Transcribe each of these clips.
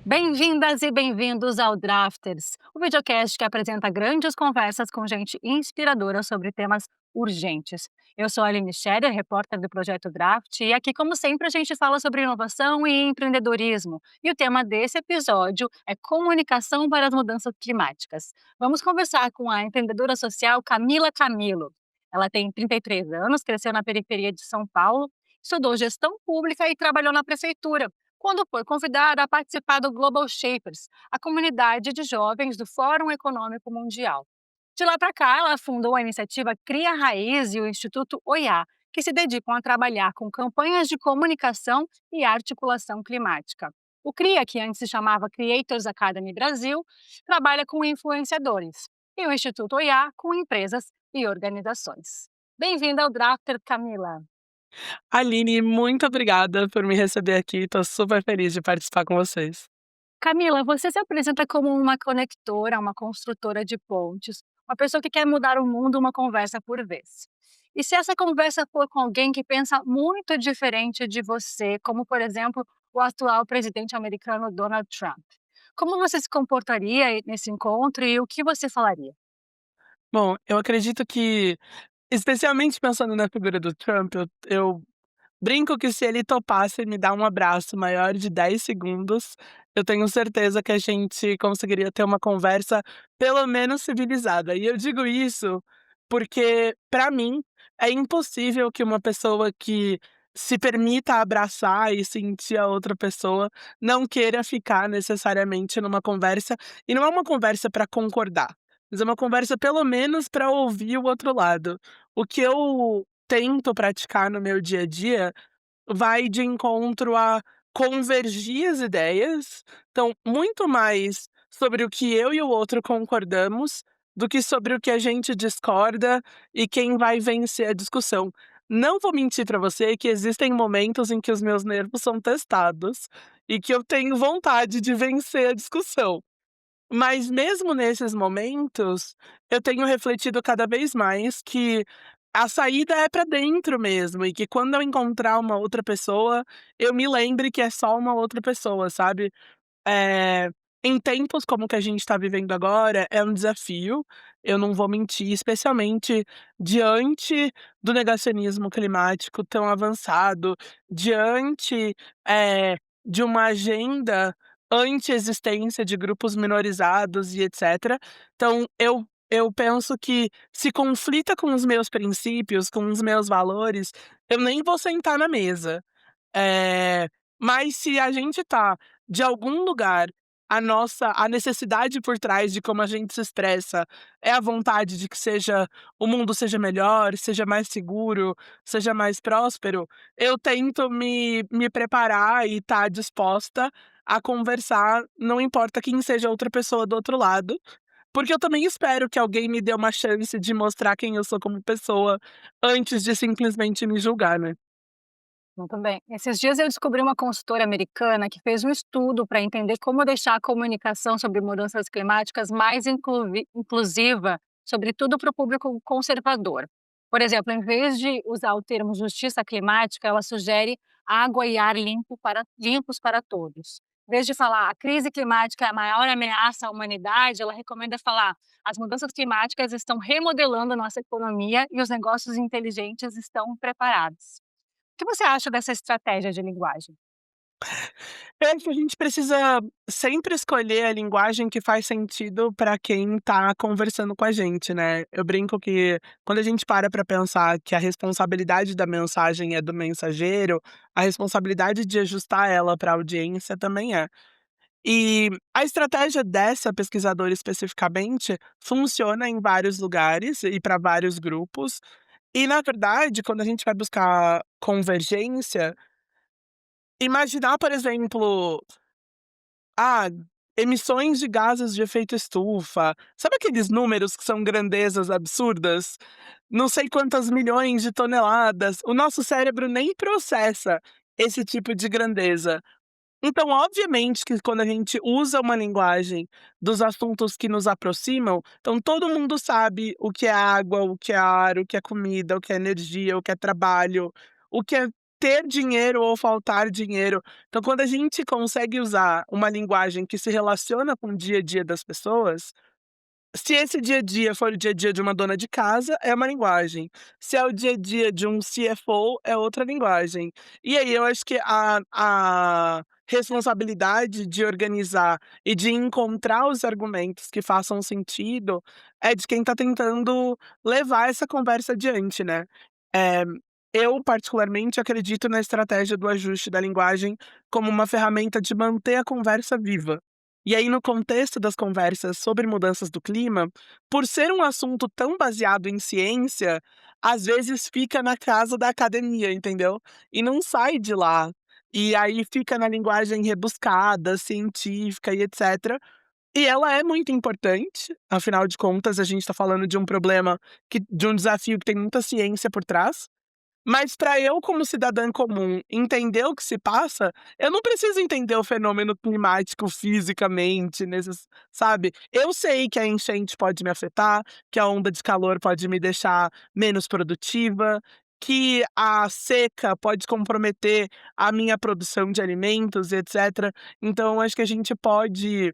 Bem-vindas e bem-vindos ao Drafters, o videocast que apresenta grandes conversas com gente inspiradora sobre temas urgentes. Eu sou a Aline Scherer, repórter do Projeto Draft, e aqui, como sempre, a gente fala sobre inovação e empreendedorismo. E o tema desse episódio é comunicação para as mudanças climáticas. Vamos conversar com a empreendedora social Camila Camilo. Ela tem 33 anos, cresceu na periferia de São Paulo, estudou gestão pública e trabalhou na prefeitura quando foi convidada a participar do Global Shapers, a comunidade de jovens do Fórum Econômico Mundial. De lá para cá, ela fundou a iniciativa Cria Raiz e o Instituto OIA, que se dedicam a trabalhar com campanhas de comunicação e articulação climática. O CRIA, que antes se chamava Creators Academy Brasil, trabalha com influenciadores, e o Instituto OIA com empresas e organizações. Bem-vinda ao Drafter, Camila. Aline, muito obrigada por me receber aqui, estou super feliz de participar com vocês. Camila, você se apresenta como uma conectora, uma construtora de pontes, uma pessoa que quer mudar o mundo uma conversa por vez. E se essa conversa for com alguém que pensa muito diferente de você, como por exemplo o atual presidente americano Donald Trump, como você se comportaria nesse encontro e o que você falaria? Bom, eu acredito que, especialmente pensando na figura do Trump, eu brinco que se ele topasse me dar um abraço maior de 10 segundos, eu tenho certeza que a gente conseguiria ter uma conversa pelo menos civilizada. E eu digo isso porque, para mim, é impossível que uma pessoa que se permita abraçar e sentir a outra pessoa não queira ficar necessariamente numa conversa, e não é uma conversa para concordar, mas é uma conversa pelo menos para ouvir o outro lado. O que eu tento praticar no meu dia a dia vai de encontro a convergir as ideias, então muito mais sobre o que eu e o outro concordamos, do que sobre o que a gente discorda e quem vai vencer a discussão. Não vou mentir para você que existem momentos em que os meus nervos são testados e que eu tenho vontade de vencer a discussão. Mas mesmo nesses momentos, eu tenho refletido cada vez mais que a saída é pra dentro mesmo, e que quando eu encontrar uma outra pessoa, eu me lembre que é só uma outra pessoa, sabe. Eh, Em tempos como o que a gente tá vivendo agora, é um desafio, eu não vou mentir, especialmente diante do negacionismo climático tão avançado, diante, de uma agenda anti-existência de grupos minorizados e etcétera. Então eu penso que se conflita com os meus princípios, com os meus valores, eu nem vou sentar na mesa. Eh, mas se a gente tá, de algum lugar, a necessidade por trás de como a gente se expressa é a vontade de que o mundo seja melhor, seja mais seguro, seja mais próspero, eu tento me preparar e estar disposta a conversar, não importa quem seja a outra pessoa do outro lado, porque eu também espero que alguém me dê uma chance de mostrar quem eu sou como pessoa, antes de simplesmente me julgar, né. Muito bem. Esses dias eu descobri uma consultora americana que fez um estudo para entender como deixar a comunicação sobre mudanças climáticas mais inclusiva, sobretudo para o público conservador. Por exemplo, em vez de usar o termo justiça climática, ela sugere água e ar limpos para todos. Em vez de falar a crise climática é a maior ameaça à humanidade, ela recomenda falar as mudanças climáticas estão remodelando nossa economia e os negócios inteligentes estão preparados. O que você acha dessa estratégia de linguagem? Eu acho que a gente precisa sempre escolher a linguagem que faz sentido para quem tá conversando com a gente, né. Eu brinco que quando a gente para pensar que a responsabilidade da mensagem é do mensageiro, a responsabilidade de ajustar ela para a audiência também é. E a estratégia dessa pesquisadora especificamente funciona em vários lugares e para vários grupos. E na verdade, quando a gente vai buscar convergência, imaginar, por exemplo, ah, emissões de gases de efeito estufa. Sabe aqueles números que são grandezas absurdas? Não sei quantas milhões de toneladas. O nosso cérebro nem processa esse tipo de grandeza. Então, obviamente que quando a gente usa uma linguagem dos assuntos que nos aproximam, então todo mundo sabe o que é água, o que é ar, o que é comida, o que é energia, o que é trabalho, o que é ter dinheiro ou faltar dinheiro. Então, quando a gente consegue usar uma linguagem que se relaciona com o dia a dia das pessoas, se esse dia a dia for o dia a dia de uma dona de casa, é uma linguagem. Se é o dia a dia de um CFO, é outra linguagem. E aí eu acho que a responsabilidade de organizar e de encontrar os argumentos que façam sentido, é de quem está tentando levar essa conversa adiante, né. Eh, eu particularmente acredito na estratégia do ajuste da linguagem como uma ferramenta de manter a conversa viva. E aí, no contexto das conversas sobre mudanças do clima, por ser um assunto tão baseado em ciência, às vezes fica na casa da academia, entendeu? E não sai de lá. E aí fica na linguagem rebuscada, científica e etc. E ela é muito importante, afinal de contas, a gente está falando de um problema de um desafio que tem muita ciência por trás. Mas para eu, como cidadã comum, entender o que se passa, eu não preciso entender o fenômeno climático fisicamente, sabe. Eu sei que a enchente pode me afetar, que a onda de calor pode me deixar menos produtiva, que a seca pode comprometer a minha produção de alimentos e etcétera. Então acho que a gente pode,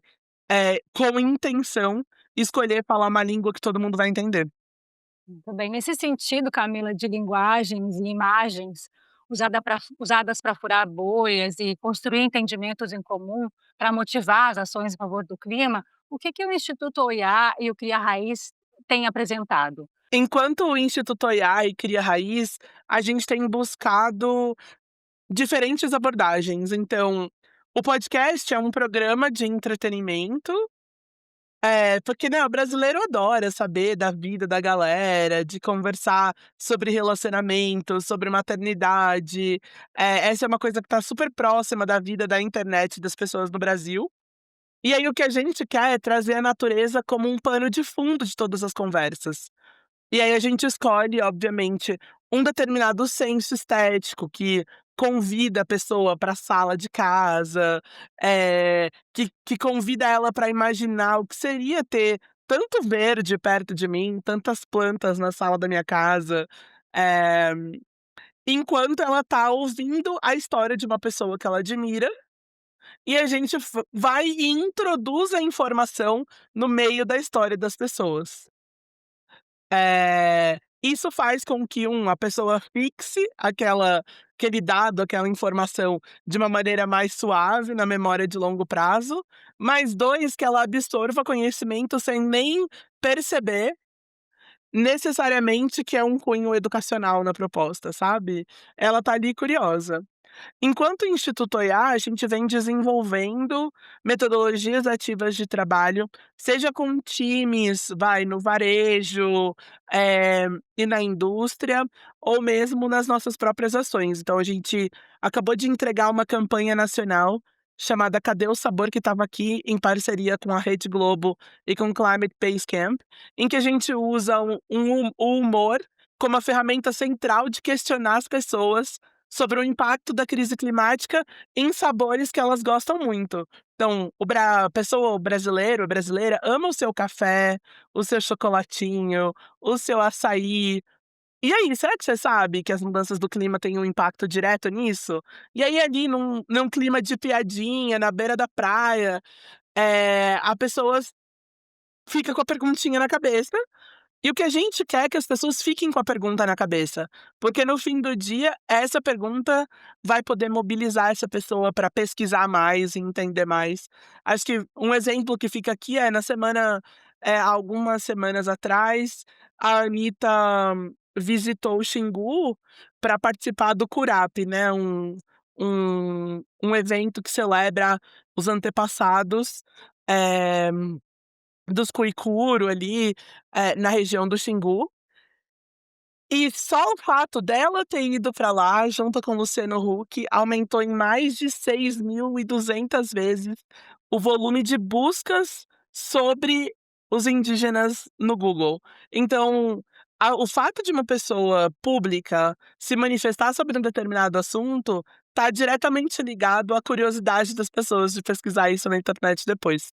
com intenção, escolher falar uma língua que todo mundo vai entender. Também nesse sentido, Camila, de linguagens e imagens usadas para furar bolhas e construir entendimentos em comum para motivar as ações em favor do clima, o que que o Instituto OIA e o Cria Raiz têm apresentado? Enquanto o Instituto Oyá e Cria Raiz, a gente tem buscado diferentes abordagens. Então, o podcast é um programa de entretenimento, porque, né, o brasileiro adora saber da vida da galera, de conversar sobre relacionamento, sobre maternidade. Essa é uma coisa que tá super próxima da vida da internet das pessoas no Brasil. E aí o que a gente quer é trazer a natureza como um pano de fundo de todas as conversas. E aí a gente escolhe, obviamente, um determinado senso estético que convida a pessoa para a sala de casa, que convida ela para imaginar o que seria ter tanto verde perto de mim, tantas plantas na sala da minha casa, eh, enquanto ela tá ouvindo a história de uma pessoa que ela admira, e a gente vai e introduz a informação no meio da história das pessoas. Isso faz com que, a pessoa fixe aquele dado, aquela informação de uma maneira mais suave na memória de longo prazo, mas 2 que ela absorva conhecimento sem nem perceber necessariamente que é um cunho educacional na proposta, sabe. Ela tá ali curiosa. Enquanto o Instituto OIA, a gente vem desenvolvendo metodologias ativas de trabalho, seja com times, no varejo, e na indústria, ou mesmo nas nossas próprias ações. Então a gente acabou de entregar uma campanha nacional chamada Cadê o Sabor, que estava aqui em parceria com a Rede Globo e com o Climate Base Camp, em que a gente usa o humor como a ferramenta central de questionar as pessoas sobre o impacto da crise climática em sabores que elas gostam muito. Então, a pessoa, o brasileiro, a brasileira, ama o seu café, o seu chocolatinho, o seu açaí. E aí, será que você sabe que as mudanças do clima têm um impacto direto nisso? E aí, ali, num clima de piadinha, na beira da praia, a pessoa fica com a perguntinha na cabeça, e o que a gente quer é que as pessoas fiquem com a pergunta na cabeça, porque no fim do dia, essa pergunta vai poder mobilizar essa pessoa para pesquisar mais e entender mais. Acho que um exemplo que fica aqui algumas semanas atrás, a Anitta visitou o Xingu para participar do Curap, né, um evento que celebra os antepassados, eh dos Cuicuro ali, na região do Xingu. E só o fato dela ter ido pra lá, junto com o Luciano Huck, aumentou em mais de 6.200 vezes o volume de buscas sobre os indígenas no Google. Então, o fato de uma pessoa pública se manifestar sobre um determinado assunto, está diretamente ligado à curiosidade das pessoas de pesquisar isso na internet depois.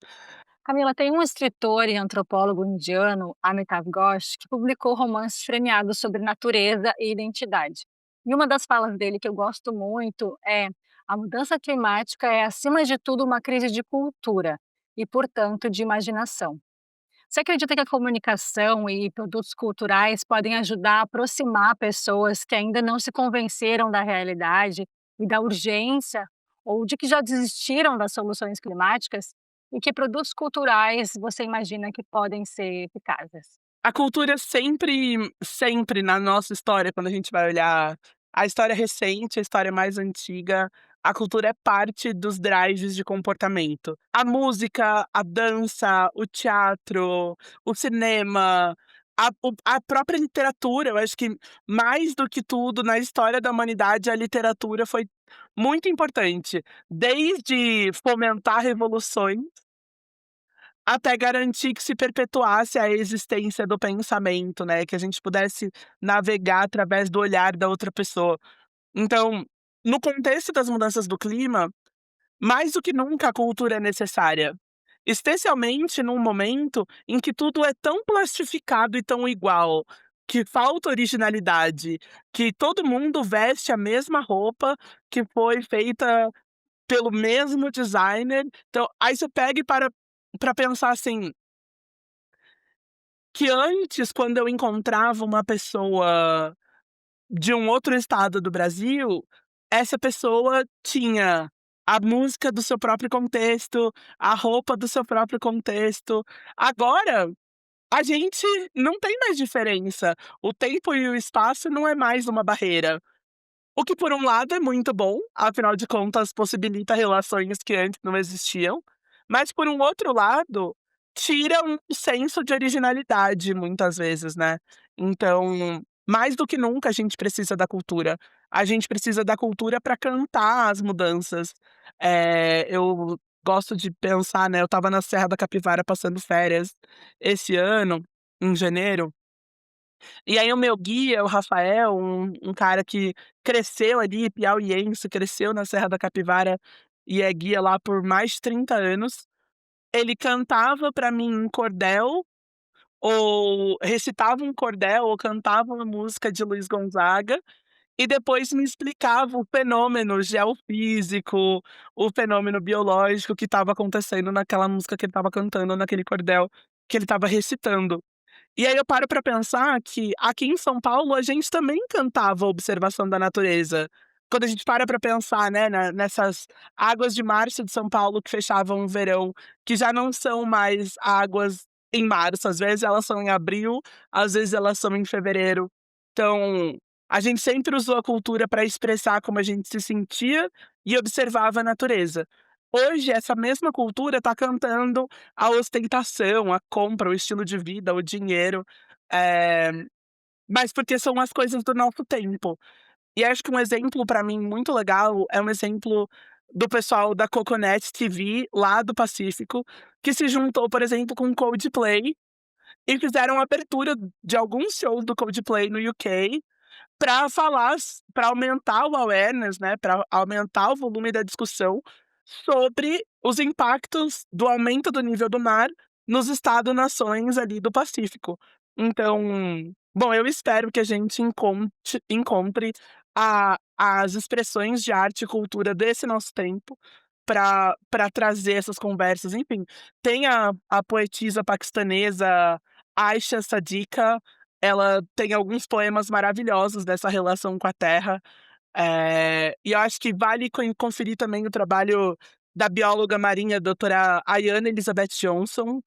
Camila, tem um escritor e antropólogo indiano, Amitav Ghosh, que publicou romances premiados sobre natureza e identidade. E uma das falas dele que eu gosto muito é: "A mudança climática é, acima de tudo, uma crise de cultura e, portanto, de imaginação". Você acredita que a comunicação e produtos culturais podem ajudar a aproximar pessoas que ainda não se convenceram da realidade e da urgência, ou de que já desistiram das soluções climáticas? E que produtos culturais você imagina que podem ser eficazes? A cultura sempre na nossa história, quando a gente vai olhar a história recente, a história mais antiga, a cultura é parte dos drives de comportamento. A música, a dança, o teatro, o cinema, a própria literatura, eu acho que mais do que tudo na história da humanidade, a literatura foi muito importante, desde fomentar revoluções até garantir que se perpetuasse a existência do pensamento, né, que a gente pudesse navegar através do olhar da outra pessoa. Então, no contexto das mudanças do clima, mais do que nunca a cultura é necessária, especialmente num momento em que tudo é tão plastificado e tão igual, que falta originalidade, que todo mundo veste a mesma roupa que foi feita pelo mesmo designer. Então, aí você pega e para pensar assim, que antes, quando eu encontrava uma pessoa de um outro estado do Brasil, essa pessoa tinha a música do seu próprio contexto, a roupa do seu próprio contexto. Agora, a gente não tem mais diferença. O tempo e o espaço não é mais uma barreira. O que por um lado é muito bom, afinal de contas possibilita relações que antes não existiam, mas por um outro lado, tira um senso de originalidade muitas vezes, né. Então, mais do que nunca a gente precisa da cultura. A gente precisa da cultura para cantar as mudanças. Eu gosto de pensar, né, eu estava na Serra da Capivara passando férias esse ano, em janeiro, e aí o meu guia, o Rafael, um cara que cresceu ali, piauiense, cresceu na Serra da Capivara e é guia lá por mais de 30 anos, ele cantava pra mim em cordel, ou recitava um cordel, ou cantava uma música de Luiz Gonzaga, e depois me explicava o fenômeno geofísico, o fenômeno biológico que estava acontecendo naquela música que ele estava cantando, naquele cordel que ele estava recitando. E aí eu paro pra pensar que aqui em São Paulo a gente também cantava a observação da natureza. Quando a gente para pra pensar, né, nessas águas de março de São Paulo que fechavam o verão, que já não são mais águas em março, às vezes elas são em abril, às vezes elas são em fevereiro. Então, a gente sempre usou a cultura para expressar como a gente se sentia e observava a natureza. Hoje essa mesma cultura está cantando a ostentação, a compra, o estilo de vida, o dinheiro, eh, mas porque são as coisas do nosso tempo. E acho que um exemplo pra mim muito legal é um exemplo do pessoal da Coconut TV, lá do Pacífico, que se juntou, por exemplo, com o Coldplay e fizeram a abertura de alguns shows do Coldplay no UK para falar para aumentar o awareness, né, para aumentar o volume da discussão sobre os impactos do aumento do nível do mar nos estado-nações ali do Pacífico. Então, bom, eu espero que a gente encontre as expressões de arte e cultura desse nosso tempo para trazer essas conversas. Enfim, tem a poetisa paquistanesa Aisha Sadiqa, ela tem alguns poemas maravilhosos dessa relação com a terra, e eu acho que vale conferir também o trabalho da bióloga marinha doutora Ayana Elizabeth Johnson.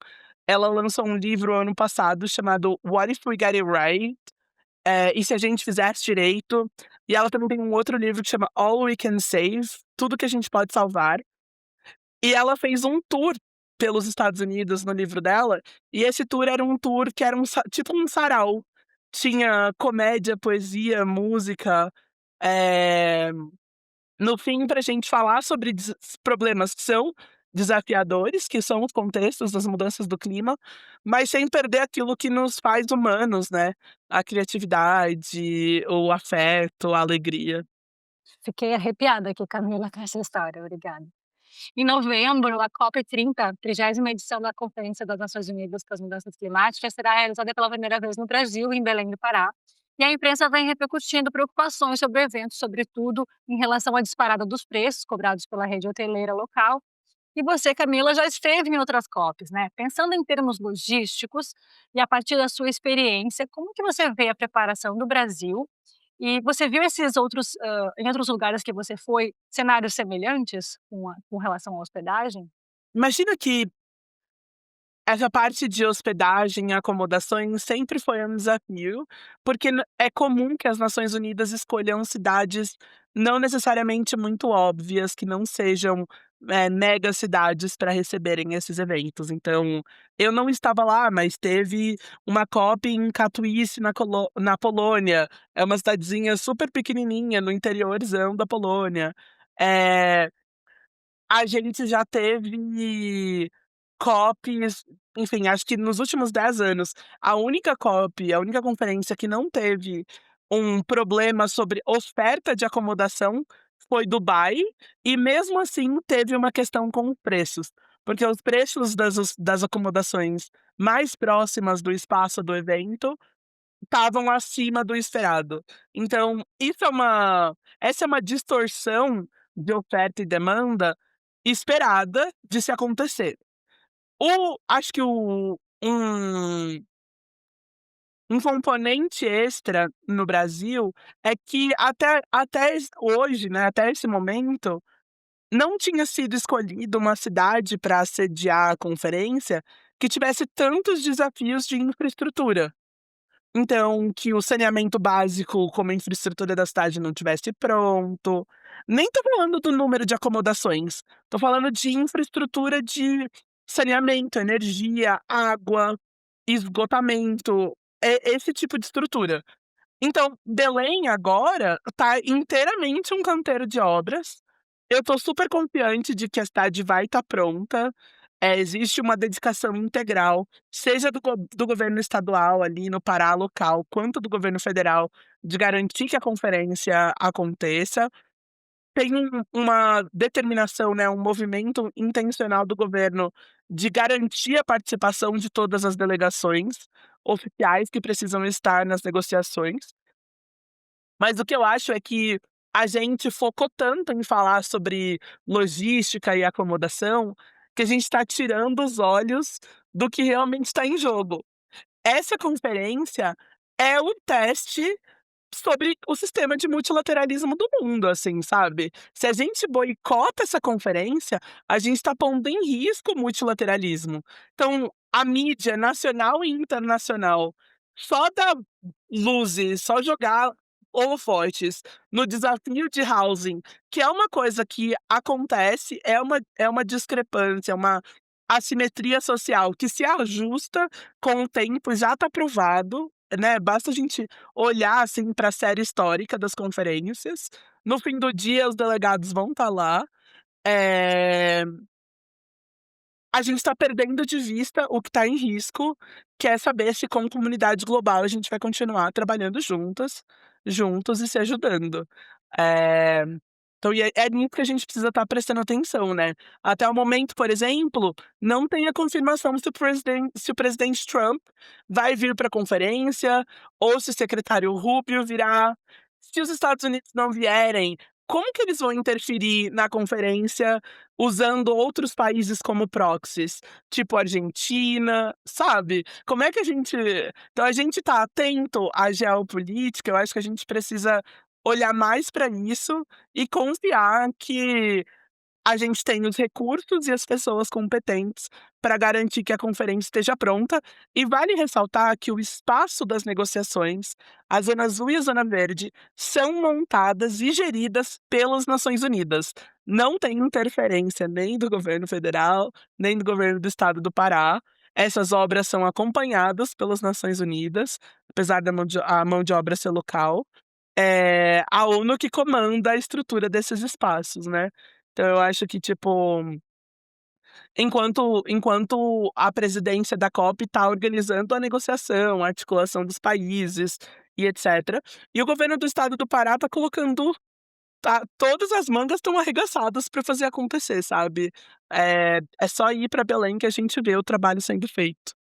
Ela lançou um livro ano passado chamado What If We Get It Right? E se a gente fizesse direito? E ela também tem um outro livro que chama All We Can Save, Tudo que a gente pode salvar. E ela fez um tour pelos Estados Unidos no livro dela, e esse tour era um tour que era tipo um sarau. Tinha comédia, poesia, música, eh, no fim pra gente falar sobre problemas que são desafiadores, que são os contextos das mudanças do clima, mas sem perder aquilo que nos faz humanos, né, a criatividade, o afeto, a alegria. Fiquei arrepiada aqui, Camila, com essa história, obrigada. Em novembro, a COP30, 30ª edição da Conferência das Nações Unidas para as Mudanças Climáticas, será realizada pela primeira vez no Brasil, em Belém do Pará. E a imprensa vem repercutindo preocupações sobre o evento, sobretudo em relação à disparada dos preços cobrados pela rede hoteleira local. E você, Camila, já esteve em outras COPs, né? Pensando em termos logísticos e a partir da sua experiência, como que você vê a preparação do Brasil? E você viu esses outros, em outros lugares que você foi, cenários semelhantes com relação à hospedagem? Imagina que essa parte de hospedagem e acomodações sempre foi um desafio, porque é comum que as Nações Unidas escolham cidades não necessariamente muito óbvias, que não sejam, mega cidades para receberem esses eventos. Então, eu não estava lá, mas teve uma COP em Katowice, na Polônia. É uma cidadezinha super pequenininha no interiorzão da Polônia. Eh a gente já teve COPs, enfim, acho que nos últimos 10 anos, a única COP, a única conferência que não teve um problema sobre oferta de acomodação foi Dubai, e mesmo assim teve uma questão com os preços, porque os preços das acomodações mais próximas do espaço do evento estavam acima do esperado. Então, essa é uma distorção de oferta e demanda esperada de se acontecer. Acho que um componente extra no Brasil é que hoje, né, até esse momento, não tinha sido escolhida uma cidade para sediar a conferência que tivesse tantos desafios de infraestrutura. Então, que o saneamento básico, como a infraestrutura da cidade não tivesse pronto. Nem tô falando do número de acomodações, tô falando de infraestrutura de saneamento, energia, água, esgotamento, esse tipo de estrutura. Então, Belém agora tá inteiramente um canteiro de obras. Eu tô super confiante de que a cidade vai estar pronta. Existe uma dedicação integral, seja do governo estadual ali no Pará local, quanto do governo federal, de garantir que a conferência aconteça. Tem uma determinação, né, um movimento intencional do governo de garantir a participação de todas as delegações oficiais que precisam estar nas negociações. Mas o que eu acho é que a gente focou tanto em falar sobre logística e acomodação, que a gente está tirando os olhos do que realmente está em jogo. Essa conferência é o teste sobre o sistema de multilateralismo do mundo, assim, sabe. Se a gente boicota essa conferência, a gente está pondo em risco o multilateralismo. Então, a mídia nacional e internacional só dá luzes, só jogar holofotes no desafio de housing, que é uma coisa que acontece, é uma discrepância, é uma assimetria social que se ajusta com o tempo, já está provado, né, basta a gente olhar, assim, para a série histórica das conferências. No fim do dia, os delegados vão estar lá. Eh, a gente está perdendo de vista o que está em risco, que é saber se como comunidade global a gente vai continuar trabalhando juntos e se ajudando. Eh então é nisso que a gente precisa estar prestando atenção, né. Até o momento, por exemplo, não tem a confirmação se o presidente Trump vai vir para a conferência, ou se o secretário Rubio virá. Se os Estados Unidos não vierem, como que eles vão interferir na conferência usando outros países como proxies, tipo Argentina, sabe? Como é que a gente então a gente tá atento à geopolítica, eu acho que a gente precisa olhar mais para isso e confiar que a gente tem os recursos e as pessoas competentes para garantir que a conferência esteja pronta. E vale ressaltar que o espaço das negociações, a Zona Azul e a Zona Verde, são montadas e geridas pelas Nações Unidas. Não tem interferência nem do governo federal, nem do governo do estado do Pará. Essas obras são acompanhadas pelas Nações Unidas, apesar da mão de obra ser local. É a ONU que comanda a estrutura desses espaços, né. Então eu acho que, tipo, enquanto a presidência da COP está organizando a negociação, a articulação dos países e etcétera, e o governo do estado do Pará está colocando todas as mangas estão arregaçadas para fazer acontecer, sabe. É só ir para Belém que a gente vê o trabalho sendo feito.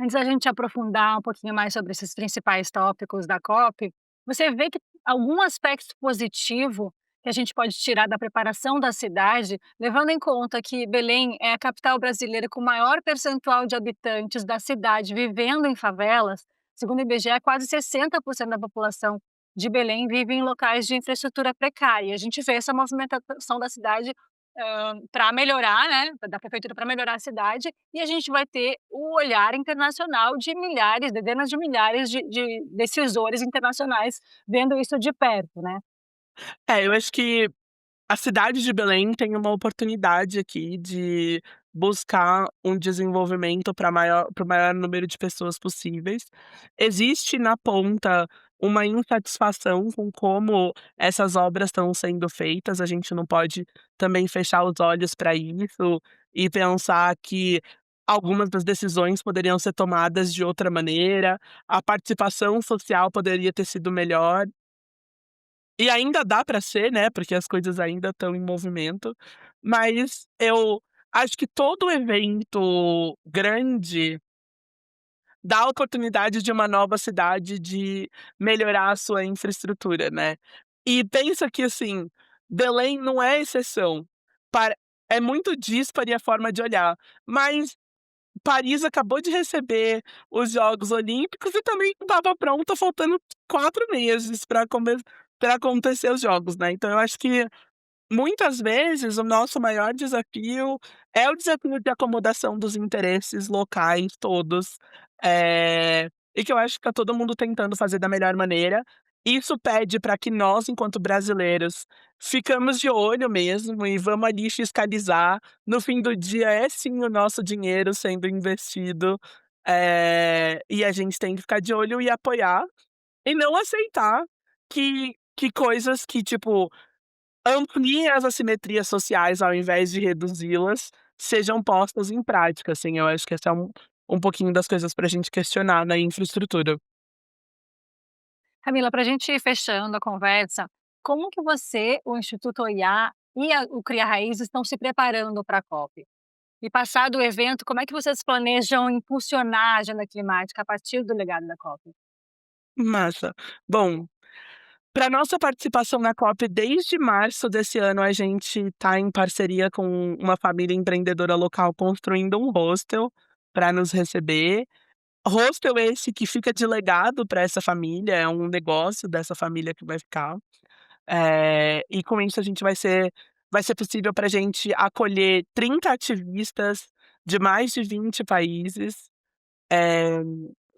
Antes da gente aprofundar um pouquinho mais sobre esses principais tópicos da COP, você vê que algum aspecto positivo que a gente pode tirar da preparação da cidade, levando em conta que Belém é a capital brasileira com maior percentual de habitantes da cidade vivendo em favelas, segundo o IBGE, quase 60% da população de Belém vive em locais de infraestrutura precária. E a gente vê essa movimentação da cidade para melhorar, né, da prefeitura para melhorar a cidade, e a gente vai ter o olhar internacional de milhares, dezenas de milhares de decisores internacionais vendo isso de perto, né. É, eu acho que a cidade de Belém tem uma oportunidade aqui de buscar um desenvolvimento para o maior número de pessoas possíveis. Existe na ponta uma insatisfação com como essas obras estão sendo feitas, a gente não pode também fechar os olhos para isso e pensar que algumas das decisões poderiam ser tomadas de outra maneira, a participação social poderia ter sido melhor. E ainda dá pra ser, né, porque as coisas ainda estão em movimento, mas eu acho que todo evento grande dá a oportunidade de uma nova cidade de melhorar a sua infraestrutura, né. E pensa que, assim, Belém não é exceção, para é muito díspare a forma de olhar, mas Paris acabou de receber os Jogos Olímpicos e também estava pronta faltando 4 meses para acontecer os jogos, né. Então eu acho que muitas vezes o nosso maior desafio é o desafio de acomodação dos interesses locais todos, e que eu acho que tá todo mundo tentando fazer da melhor maneira. Isso pede para que nós, enquanto brasileiros, ficamos de olho mesmo e vamos ali fiscalizar. No fim do dia é sim o nosso dinheiro sendo investido, e a gente tem que ficar de olho e apoiar, e não aceitar que coisas que, tipo, amplie as assimetrias sociais ao invés de reduzi-las, sejam postas em prática, assim, eu acho que esse é um pouquinho das coisas pra gente questionar na infraestrutura. Camila, para a gente ir fechando a conversa, como que você, o Instituto OIA e o Cria Raiz estão se preparando para a COP? E passado o evento, como é que vocês planejam impulsionar a agenda climática a partir do legado da COP? Massa. Bom, para nossa participação na COP, desde março desse ano, a gente está em parceria com uma família empreendedora local construindo um hostel para nos receber. Hostel esse que fica de legado para essa família, é um negócio dessa família que vai ficar. E com isso a gente vai ser possível para a gente acolher 30 ativistas de mais de 20 países, eh,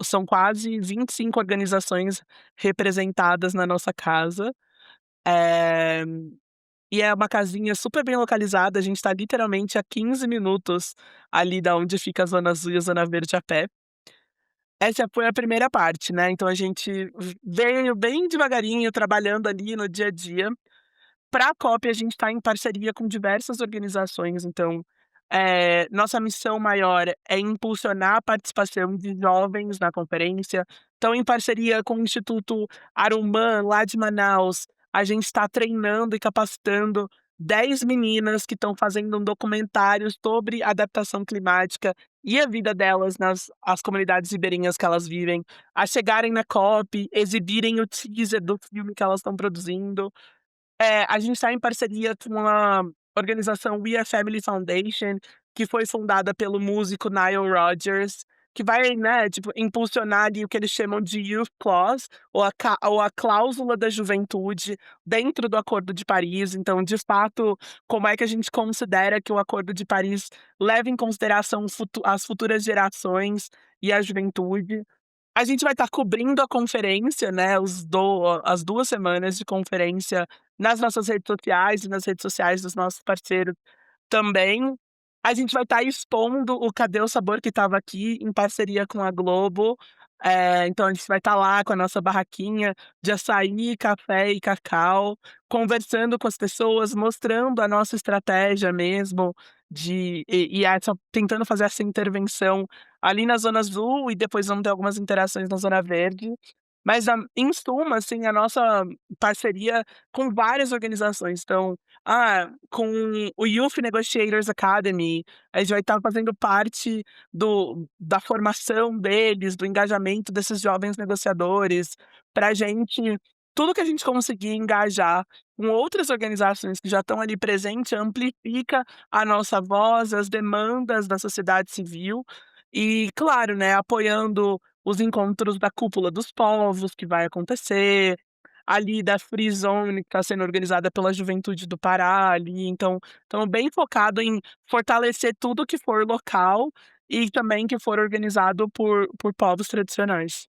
são quase 25 organizações representadas na nossa casa, eh, e é uma casinha super bem localizada, a gente está literalmente a 15 minutos ali da onde fica a Zona Azul e a Zona Verde a pé. Essa foi a primeira parte, né, então a gente veio bem devagarinho trabalhando ali no dia a dia. Para a COP, a gente está em parceria com diversas organizações, então, nossa missão maior é impulsionar a participação de jovens na conferência. Então, em parceria com o Instituto Aruman, lá de Manaus, a gente está treinando e capacitando 10 meninas que estão fazendo um documentário sobre adaptação climática e a vida delas nas as comunidades ribeirinhas que elas vivem, a chegarem na COP, exibirem o teaser do filme que elas estão produzindo. A gente está em parceria com a organização We Are Family Foundation, que foi fundada pelo músico Nile Rodgers, que vai, né, tipo, impulsionar ali o que eles chamam de Youth Clause, ou a cláusula da juventude dentro do Acordo de Paris. Então, de fato, como é que a gente considera que o Acordo de Paris leva em consideração as futuras gerações e a juventude. A gente vai estar cobrindo a conferência, né, as 2 semanas de conferência nas nossas redes sociais e nas redes sociais dos nossos parceiros também. A gente vai estar expondo o Cadê o Sabor, que estava aqui em parceria com a Globo, então a gente vai estar lá com a nossa barraquinha de açaí, café e cacau, conversando com as pessoas, mostrando a nossa estratégia mesmo tentando fazer essa intervenção ali na zona azul e depois vamos ter algumas interações na zona verde. Mas em suma, assim, a nossa parceria com várias organizações, então, com o Youth Negotiators Academy, a gente vai estar fazendo parte da formação deles, do engajamento desses jovens negociadores, pra gente tudo que a gente conseguir engajar com outras organizações que já estão ali presentes, amplifica a nossa voz, as demandas da sociedade civil e, claro, né, apoiando os encontros da Cúpula dos Povos, que vai acontecer, ali da Free Zone, que está sendo organizada pela Juventude do Pará, ali, então estamos bem focado em fortalecer tudo que for local e também que for organizado por povos tradicionais.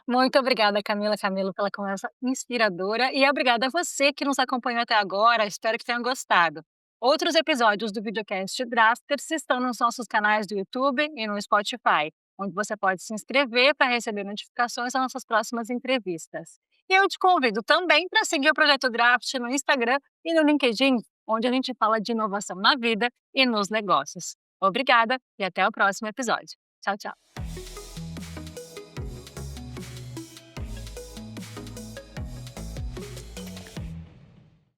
Muito obrigada, Camilo, pela conversa inspiradora e obrigada a você que nos acompanhou até agora, espero que tenham gostado. Outros episódios do videocast Drafters estão nos nossos canais do YouTube e no Spotify, onde você pode se inscrever para receber notificações das nossas próximas entrevistas. E eu te convido também para seguir o Projeto Draft no Instagram e no LinkedIn, onde a gente fala de inovação na vida e nos negócios. Obrigada e até o próximo episódio. Tchau, tchau.